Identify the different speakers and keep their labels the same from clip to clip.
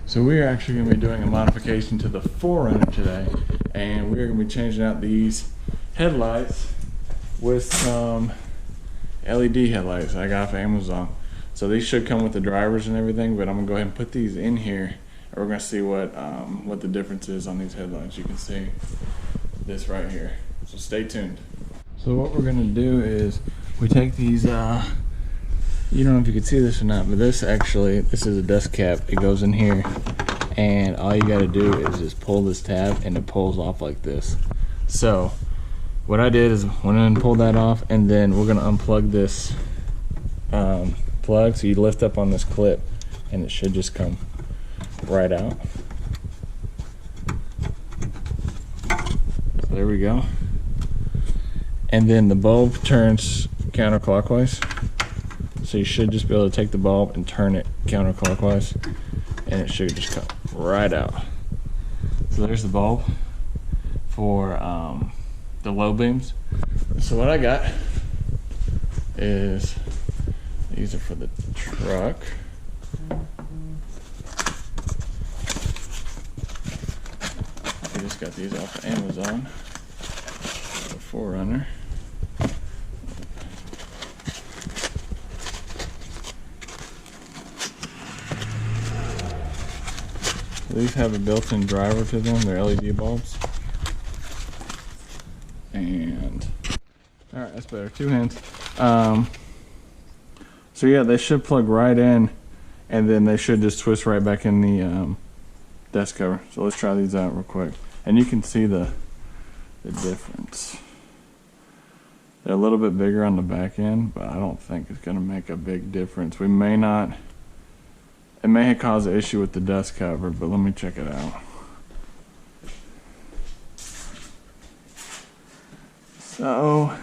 Speaker 1: So we're actually going to be doing a modification to the 4Runner today, and we're going to be changing out these headlights with some LED headlights I got off Amazon. So these should come with the drivers and everything, but I'm going to go ahead and put these in here, and we're going to see what the difference is on these headlights. You can see this right here, so stay tuned. So what we're going to do is we take these, you don't know if you can see this or not, but this is a dust cap. It goes in here, and all you got to do is just pull this tab, and it pulls off like this. So what I did is went in and pulled that off, and then we're going to unplug this plug. So you lift up on this clip, and it should just come right out. So there we go. And then the bulb turns counterclockwise. So you should just be able to take the bulb and turn it counterclockwise, and it should just come right out. So there's the bulb for the low beams. So what I got is, these are for the truck. I just got these off of Amazon, the 4Runner. These have a built-in driver to them. They're LED bulbs. And all right, that's better. Two hands. So yeah, they should plug right in, and then they should just twist right back in the desk cover. So let's try these out real quick, and you can see the difference. They're a little bit bigger on the back end, but I don't think it's going to make a big difference. We may not. It may cause an issue with the dust cover, but let me check it out. So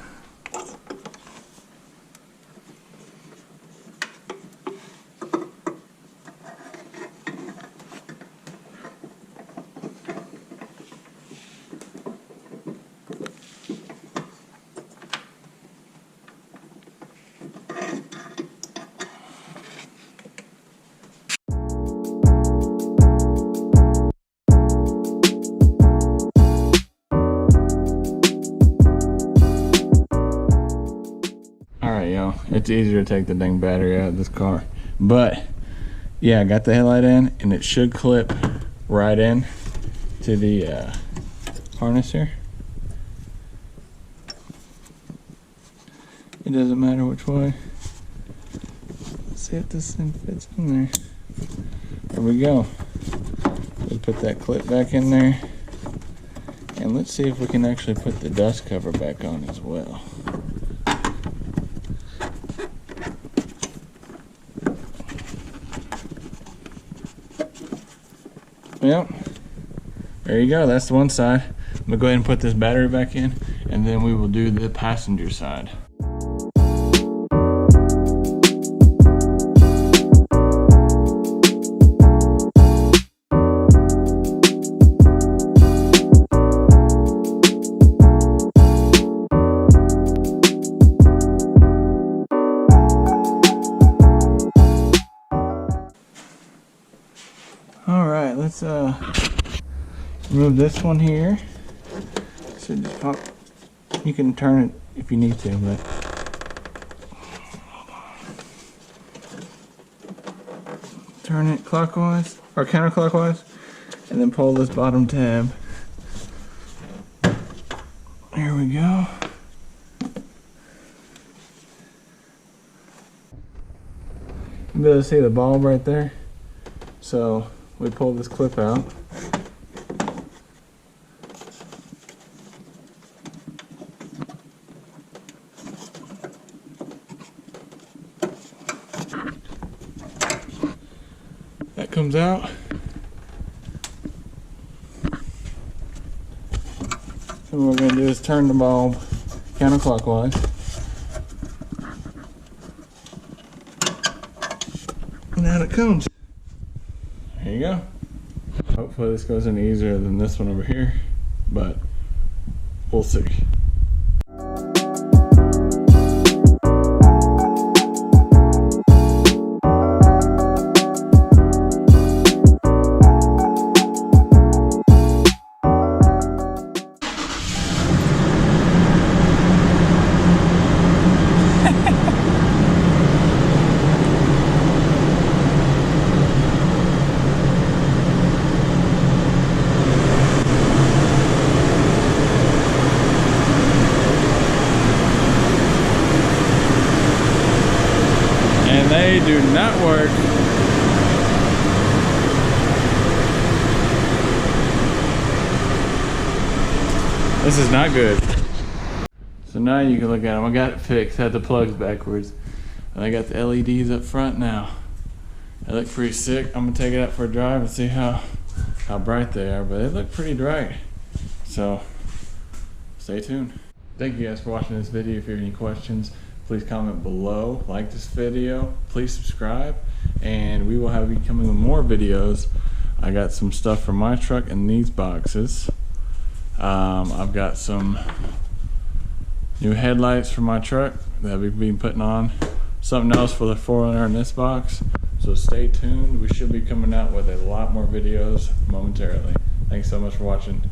Speaker 1: it's easier to take the dang battery out of this car. But yeah, I got the headlight in, and it should clip right in to the harness here. It doesn't matter which way. Let's see if this thing fits in there. There we go. We put that clip back in there, and let's see if we can actually put the dust cover back on as well. Yep, there you go. That's the one side. I'm gonna go ahead and put this battery back in, and then we will do the passenger side. Alright, let's remove this one here. So just pop. You can turn it if you need to, but turn it clockwise or counterclockwise, and then pull this bottom tab. Here we go. You'll be able to see the bulb right there. So we pull this clip out. That comes out. So what we're going to do is turn the bulb counterclockwise. And out it comes. There you go. Hopefully this goes in easier than this one over here, but we'll see. They do not work. This is not good. So now you can look at them. I got it fixed, had the plugs backwards. And I got the LEDs up front now. They look pretty sick. I'm gonna take it out for a drive and see how bright they are, but they look pretty bright. So stay tuned. Thank you guys for watching this video. If you have any questions, please comment below. Like this video, please subscribe, and we will have you coming with more videos. I got some stuff for my truck in these boxes. I've got some new headlights for my truck that we've been putting on. Something else for the 4Runner in this box. So stay tuned. We should be coming out with a lot more videos momentarily. Thanks so much for watching.